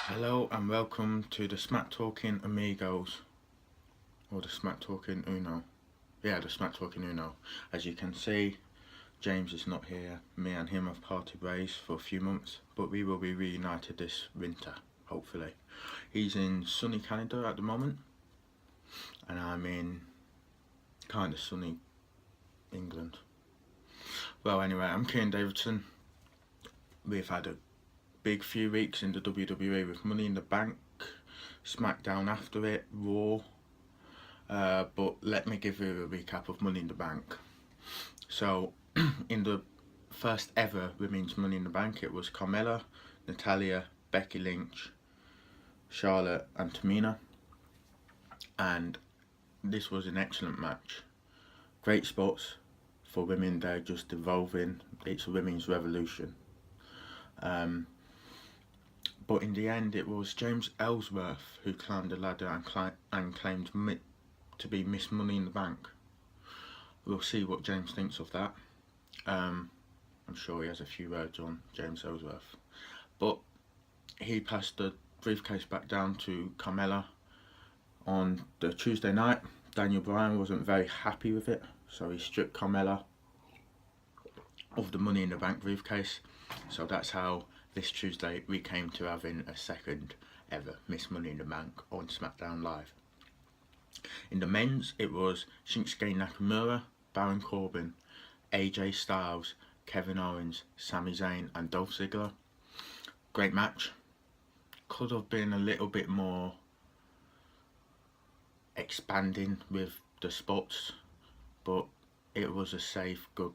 Hello and welcome to the Smacktalking Amigos, or the Smacktalking Uno. Yeah, the Smacktalking Uno. As you can see, James is not here. Me and him have parted ways for a few months, but we will be reunited this winter, hopefully. He's in sunny Canada at the moment, and I'm in kind of sunny England. Well, anyway, I'm Kieran Davidson. We've had a big few weeks in the WWE with Money in the Bank, SmackDown after it, Raw. But let me give you a recap of Money in the Bank. So, in the first ever women's Money in the Bank, it was Carmella, Natalya, Becky Lynch, Charlotte, and Tamina. And this was an excellent match. Great spots for women, they're just evolving. It's a women's revolution. But in the end, it was James Ellsworth who climbed the ladder and claimed to be Miss Money in the Bank. We'll see what James thinks of that. I'm sure he has a few words on James Ellsworth. But he passed the briefcase back down to Carmella on the Tuesday night. Daniel Bryan wasn't very happy with it, so he stripped Carmella of the Money in the Bank briefcase. So that's how this Tuesday we came to having a second ever Miss Money in the Bank on SmackDown Live. In the men's, it was Shinsuke Nakamura, Baron Corbin, AJ Styles, Kevin Owens, Sami Zayn and Dolph Ziggler. Great match. Could have been a little bit more expanding with the spots, but it was a safe, good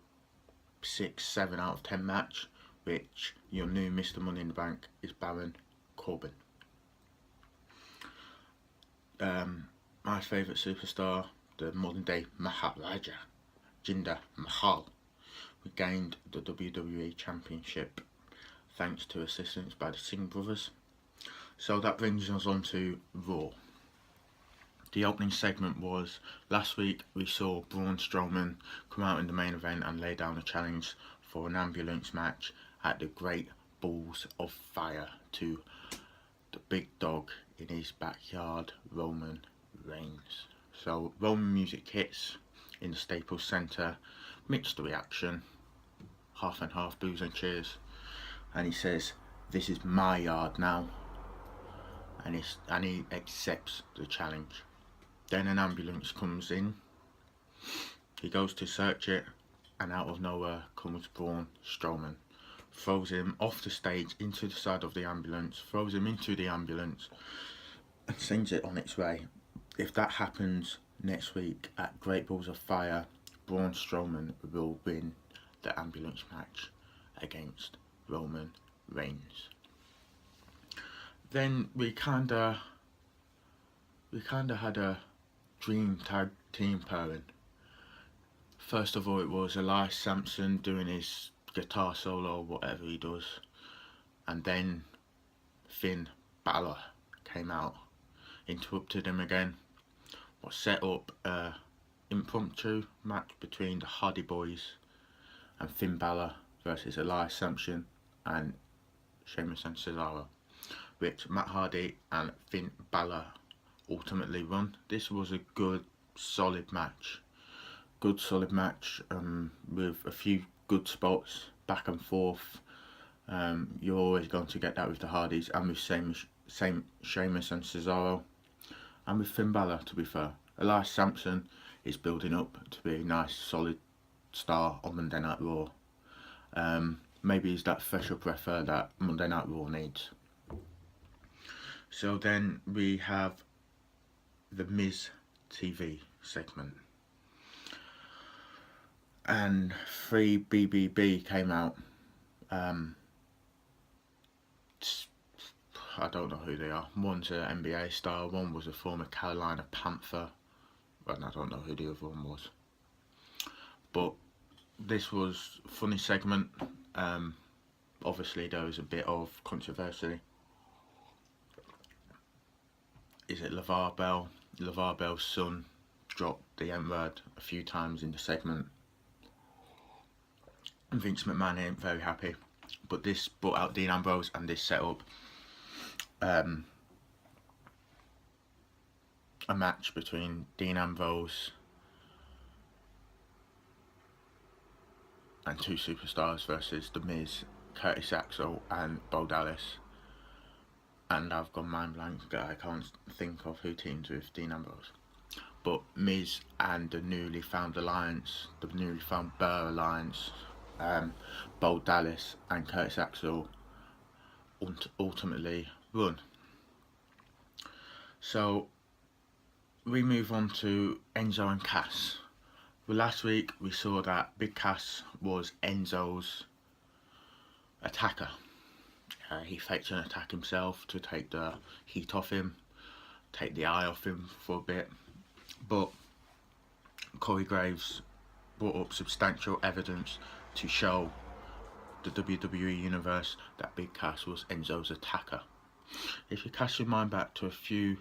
6-7 out of 10 match, which your new Mr. Money in the Bank is Baron Corbin. My favourite superstar, the modern day Maharaja, Jinder Mahal, regained the WWE Championship thanks to assistance by the Singh brothers. So that brings us on to Raw. The opening segment was, last week we saw Braun Strowman come out in the main event and lay down a challenge for an ambulance match at the Great Balls of Fire to the big dog in his backyard, Roman Reigns. So Roman music hits in the Staples Center, mixed reaction, half and half, boos and cheers, and he says, "This is my yard now," and he accepts the challenge. Then an ambulance comes in, he goes to search it, and out of nowhere comes Braun Strowman, throws him off the stage into the side of the ambulance, throws him into the ambulance and sends it on its way. If that happens next week at Great Balls of Fire, Braun Strowman will win the ambulance match against Roman Reigns. Then we kinda had a dream tag team pairing. First of all, it was Elias Sampson doing his guitar solo, whatever he does, and then Finn Balor came out, interrupted him again. What set up a impromptu match between the Hardy Boys and Finn Balor versus Elias Sampson and Sheamus and Cesaro, which Matt Hardy and Finn Balor ultimately won. This was a good solid match with a few good spots back and forth. You're always going to get that with the Hardys and with Sheamus and Cesaro, and with Finn Balor, to be fair. Elias Sampson is building up to be a nice solid star on Monday Night Raw. Maybe he's that special breath that Monday Night Raw needs. So then we have the Miz TV segment, and 3 BBB came out. I don't know who they are. One's an NBA star, one was a former Carolina Panther, and I don't know who the other one was. But this was a funny segment. Obviously there was a bit of controversy. Is it LeVar Bell? LeVar Bell's son dropped the N-word a few times in the segment. And Vince McMahon ain't very happy. But this brought out Dean Ambrose, and this set up a match between Dean Ambrose and two superstars versus The Miz, Curtis Axel and Bo Dallas. And I've gone mind blank, I can't think of who teams with Dean Ambrose. But Miz and the newly found alliance, the newly found Burr alliance, Bo Dallas and Curtis Axel ultimately won. So we move on to Enzo and Cass. Well, last week we saw that Big Cass was Enzo's attacker. He faked an attack himself to take the heat off him, take the eye off him for a bit. But Corey Graves brought up substantial evidence to show the WWE Universe that Big Cass was Enzo's attacker. If you cast your mind back to a few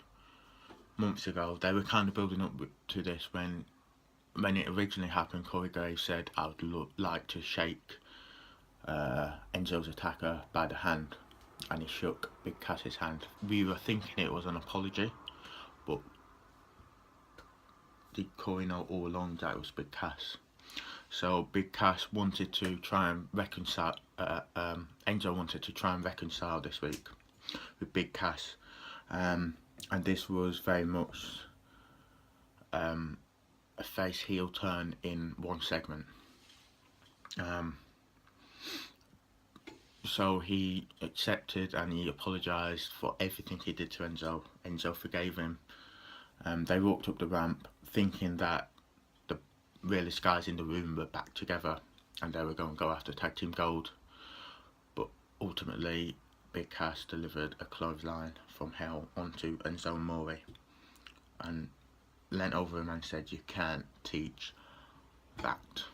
months ago, they were kind of building up to this when it originally happened. Corey Graves said, I would like to shake Enzo's attacker by the hand, and he shook Big Cass's hand. We were thinking it was an apology, but did Corey know all along that it was Big Cass? So Big Cass wanted to try and reconcile, Enzo wanted to try and reconcile this week with Big Cass, and this was very much a face heel turn in one segment. So he accepted and he apologised for everything he did to Enzo. Enzo forgave him. They walked up the ramp thinking that the realest guys in the room were back together and they were going to go after tag team gold. But ultimately, Big Cass delivered a clothesline from hell onto Enzo Amore and leant over him and said, "You can't teach that."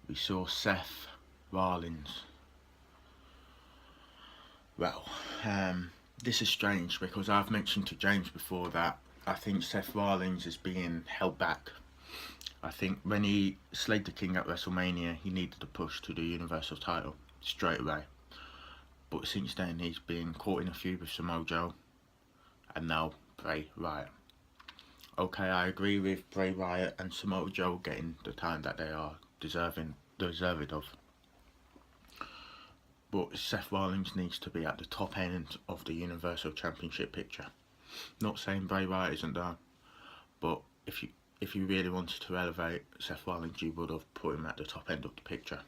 We saw Seth Rollins. Well, this is strange because I've mentioned to James before that I think Seth Rollins is being held back. I think when he slayed the King at WrestleMania, he needed a push to the Universal title straight away. But since then, he's been caught in a feud with Samoa Joe and now Bray Wyatt. Okay, I agree with Bray Wyatt and Samoa Joe getting the time that they are deserving of. But Seth Rollins needs to be at the top end of the Universal Championship picture. Not saying Bray Wyatt isn't there, but if you really wanted to elevate Seth Rollins, you would have put him at the top end of the picture.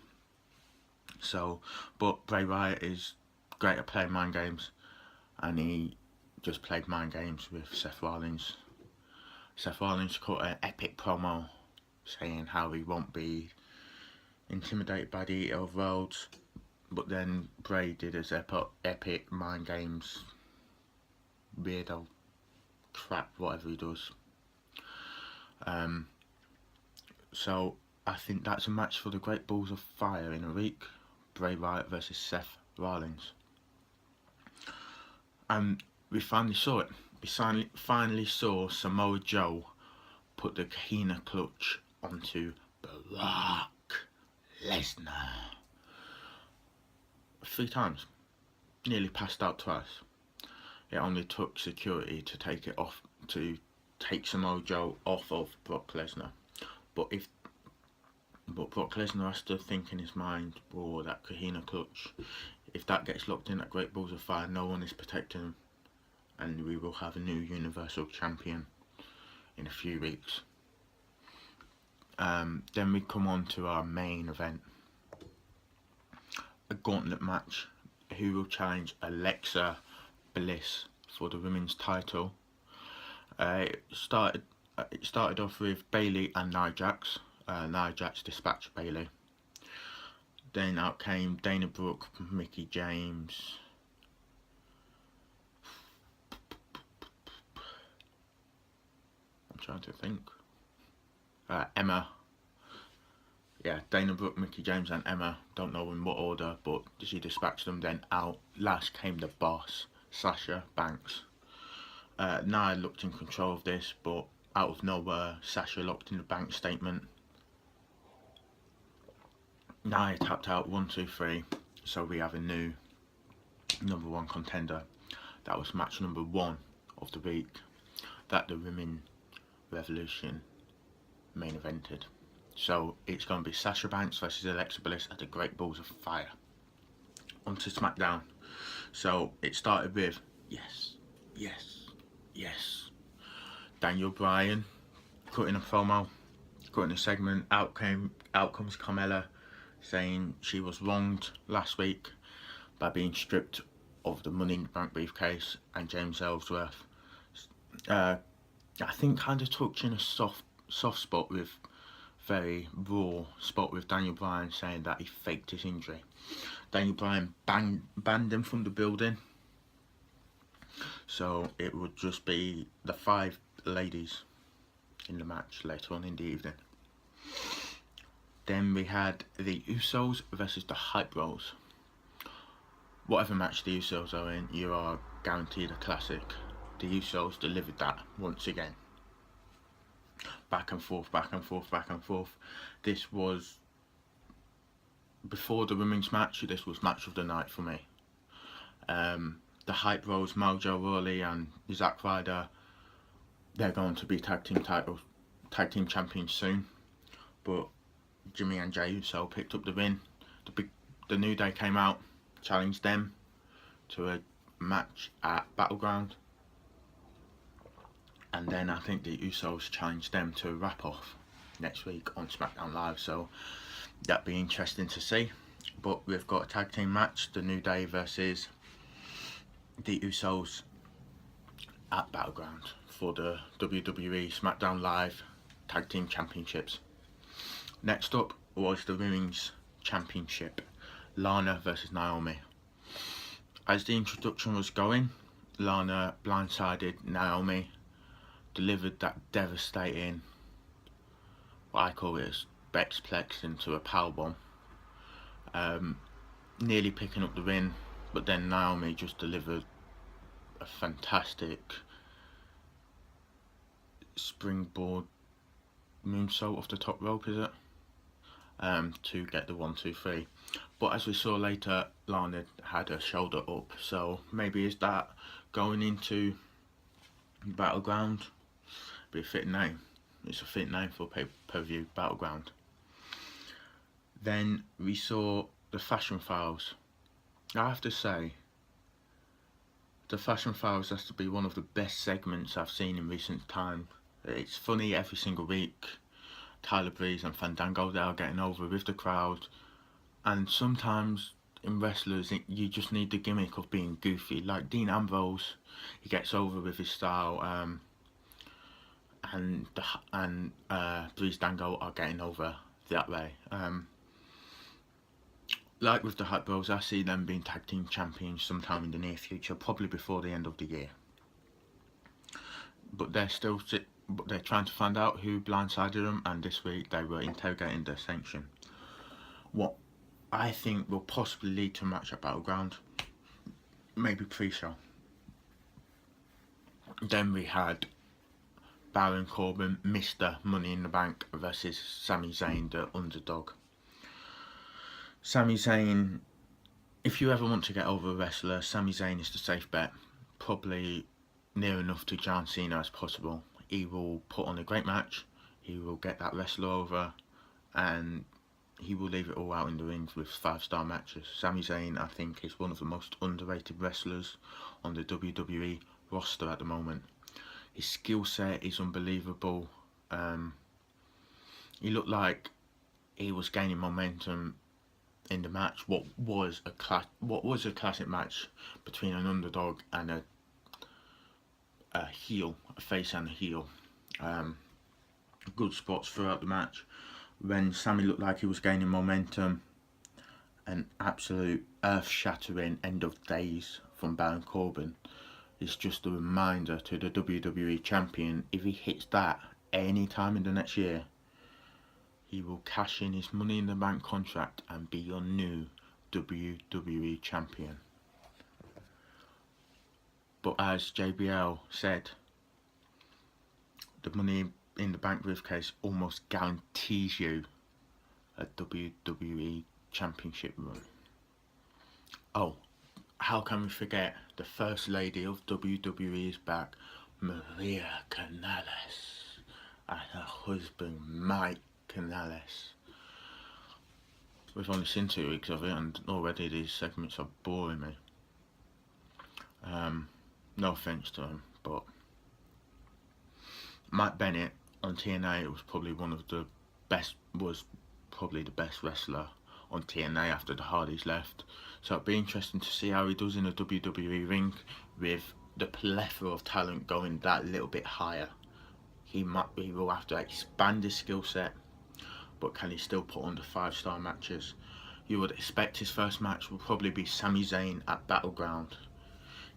So, but Bray Wyatt is great at playing mind games, and he just played mind games with Seth Rollins. Seth Rollins cut an epic promo saying how he won't be intimidated by the Eater of Worlds, but then Bray did his epic mind games, weirdo crap, whatever he does. So I think that's a match for the Great Balls of Fire in a week. Bray Wyatt versus Seth Rollins. And we finally saw it. We finally saw Samoa Joe put the Kahina clutch onto Brock Lesnar 3 times. Nearly passed out twice. It only took security to take it off, to take Samoa Joe off of Brock Lesnar. But Brock Lesnar has to think in his mind, oh, that Kahina clutch, if that gets locked in at Great Balls of Fire, no one is protecting him, and we will have a new Universal Champion in a few weeks. Then we come on to our main event, a gauntlet match. Who will challenge Alexa Bliss for the women's title? It started off with Bayley and Nia Jax. Nia Jax dispatched Bayley. Then out came Dana Brooke, Mickie James. I'm trying to think. Emma. Yeah, Dana Brooke, Mickie James and Emma. Don't know in what order, but she dispatched them. Then out last came the boss, Sasha Banks. Nia looked in control of this, but out of nowhere, Sasha locked in the bank statement. Nia tapped out 1, 2, 3, so we have a new number one contender. That was match number 1 of the week that the Women Revolution main evented. So it's going to be Sasha Banks versus Alexa Bliss at the Great Balls of Fire. On to SmackDown. So it started with yes, Daniel Bryan cutting a promo, cutting a segment. Out comes Carmella saying she was wronged last week by being stripped of the Money in the Bank briefcase, and James Ellsworth I think kind of touching a soft spot with very raw spot with Daniel Bryan saying that he faked his injury. Daniel Bryan banned him from the building, so it would just be the 5 ladies in the match later on in the evening. Then we had the Usos versus the Hype Bros. Whatever match the Usos are in, you are guaranteed a classic. The Usos delivered that once again. Back and forth. This was, before the women's match, this was match of the night for me. The Hype Bros, Mojo Rawley and Zack Ryder, they're going to be tag team champions soon. But Jimmy and Jey Uso picked up the win. The New Day came out, challenged them to a match at Battleground, and then I think the Usos challenged them to a wrap-off next week on SmackDown Live, so that'd be interesting to see. But we've got a tag team match, the New Day versus the Usos at Battleground for the WWE SmackDown Live Tag Team Championships. Next up was the Women's Championship, Lana versus Naomi. As the introduction was going, Lana blindsided Naomi, delivered that devastating, what I call it as Bexplex into a powerbomb, nearly picking up the win, but then Naomi just delivered a fantastic springboard moonsault off the top rope, is it? To get the 1-2-3. But as we saw later, Lana had her shoulder up, so maybe is that going into Battleground? Be a fitting name. It's a fitting name for pay-per-view Battleground. Then we saw the Fashion Files. I have to say, the Fashion Files has to be one of the best segments I've seen in recent time. It's funny every single week. Tyler Breeze and Fandango, they are getting over with the crowd, and sometimes in wrestlers you just need the gimmick of being goofy. Like Dean Ambrose, he gets over with his style, and Breeze Dango are getting over that way. Like with the Hype Bros, I see them being tag team champions sometime in the near future, probably before the end of the year. But they're trying to find out who blindsided them, and this week they were interrogating the Ascension. What I think will possibly lead to a match at Battleground, maybe pre-show. Then we had Baron Corbin, Mr. Money in the Bank versus Sami Zayn, the underdog. Sami Zayn, if you ever want to get over a wrestler, Sami Zayn is the safe bet. Probably near enough to John Cena as possible. He will put on a great match, he will get that wrestler over, and he will leave it all out in the ring with 5-star matches. Sami Zayn, I think, is one of the most underrated wrestlers on the WWE roster at the moment. His skill set is unbelievable. He looked like he was gaining momentum in the match. What was a classic match between an underdog and a heel, a face and a heel. Good spots throughout the match. When Sami looked like he was gaining momentum, an absolute earth-shattering end of days from Baron Corbin. It's just a reminder to the WWE champion, if he hits that any time in the next year, he will cash in his Money in the Bank contract and be your new WWE champion. But as JBL said, the Money in the Bank briefcase almost guarantees you a WWE championship run. Oh, how can we forget the first lady of WWE is back, Maria Canales, and her husband Mike Canales. We've only seen 2 weeks of it, and already these segments are boring me. No offense to him, but Mike Bennett on TNA was probably the best wrestler on TNA after the Hardys left. So it'd be interesting to see how he does in a WWE ring with the plethora of talent going that little bit higher. He will have to expand his skill set, but can he still put on the 5-star matches? You would expect his first match will probably be Sami Zayn at Battleground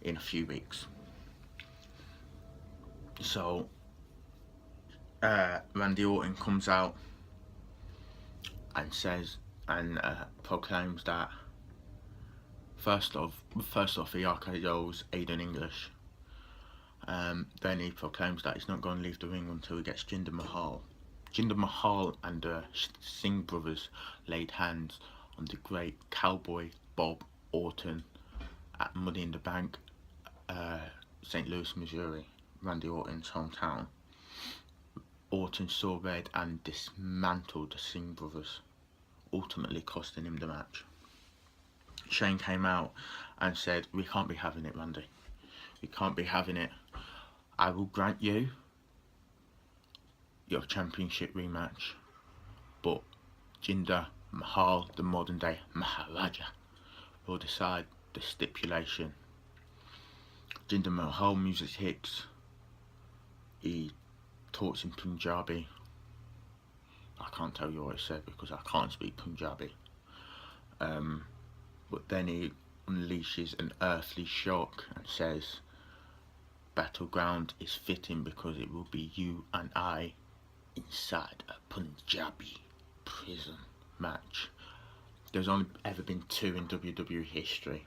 in a few weeks. So Randy Orton comes out and says and proclaims that first off he RKO's Aiden English. Then he proclaims that he's not going to leave the ring until he gets Jinder Mahal. Jinder Mahal and the Singh brothers laid hands on the great Cowboy Bob Orton at Money in the Bank, St. Louis, Missouri, Randy Orton's hometown. Orton saw red and dismantled the Singh brothers, ultimately costing him the match. Shane came out and said, "We can't be having it, Randy. We can't be having it. I will grant you your championship rematch, but Jinder Mahal, the modern day Maharaja, will decide the stipulation." Jinder Mahal music hits. He talks in Punjabi. I can't tell you what he said because I can't speak Punjabi. But then he unleashes an earthly shock and says, "Battleground is fitting because it will be you and I inside a Punjabi prison match." There's only ever been 2 in WWE history.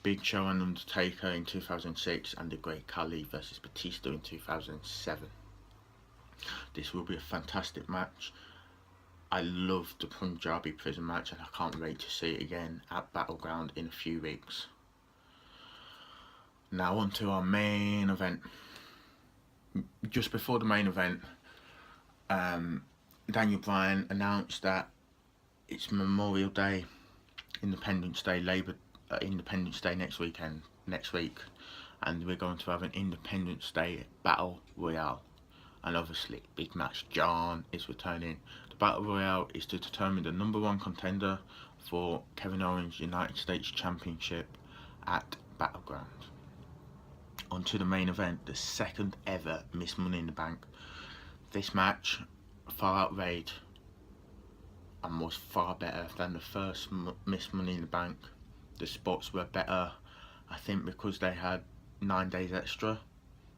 Big Show and Undertaker in 2006 and The Great Khali versus Batista in 2007. This will be a fantastic match. I love the Punjabi prison match and I can't wait to see it again at Battleground in a few weeks. Now on to our main event. Just before the main event, Daniel Bryan announced that it's Memorial Day, Independence Day, Independence Day next week, and we're going to have an Independence Day Battle Royale. And obviously, big match, John is returning. The Battle Royale is to determine the #1 contender for Kevin Owens' United States Championship at Battleground. On to the main event, the second ever Miss Money in the Bank. This match far outweighed and was far better than the first Miss Money in the Bank. The spots were better, I think, because they had 9 days extra.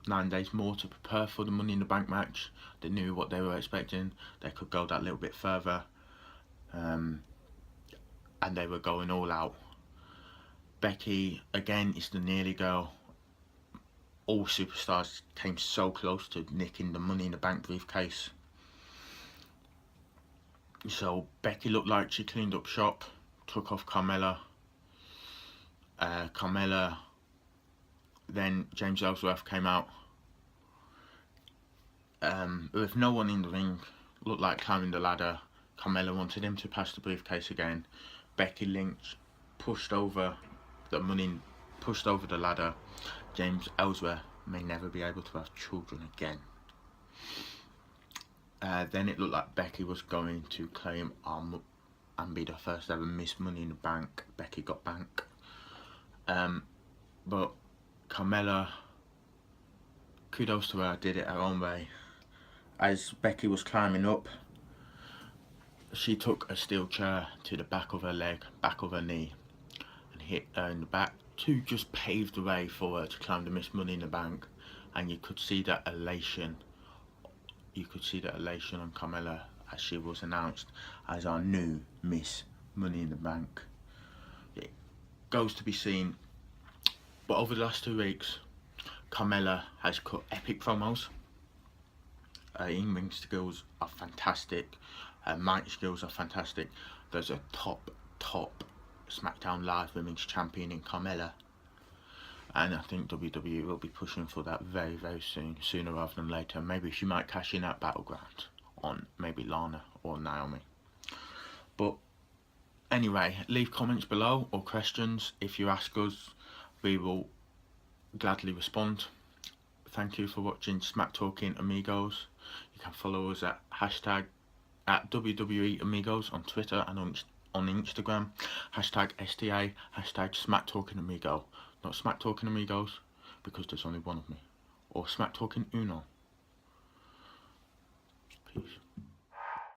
9 days more to prepare for the Money in the Bank match. They knew what they were expecting. They could go that little bit further, and they were going all out. Becky again is the nearly girl. All superstars came so close to nicking the Money in the Bank briefcase. So Becky looked like she cleaned up shop, took off Carmella. Then James Ellsworth came out with no one in the ring, looked like climbing the ladder. Carmella wanted him to pass the briefcase again. Becky Lynch pushed over the ladder. James Ellsworth may never be able to have children again. Then it looked like Becky was going to claim and be the first ever Miss Money in the Bank. Becky got bank. But Carmella, kudos to her, did it her own way. As Becky was climbing up, she took a steel chair to the back of her leg, back of her knee, and hit her in the back to just pave the way for her to climb the Miss Money in the Bank. And you could see that elation. On Carmella as she was announced as our new Miss Money in the Bank. It goes to be seen. But over the last 2 weeks, Carmella has cut epic promos. Her in-ring skills are fantastic. Her mic skills are fantastic. There's a top SmackDown Live Women's Champion in Carmella. And I think WWE will be pushing for that very, very soon, sooner rather than later. Maybe she might cash in at Battleground on maybe Lana or Naomi. But anyway, leave comments below or questions. If you ask us, we will gladly respond. Thank you for watching Smacktalking Amigos. You can follow us at WWE Amigos on Twitter and on Instagram. #STA, #Smacktalking Amigo. Not Smacktalking Amigos, because there's only one of me. Or Smacktalking Uno. Peace.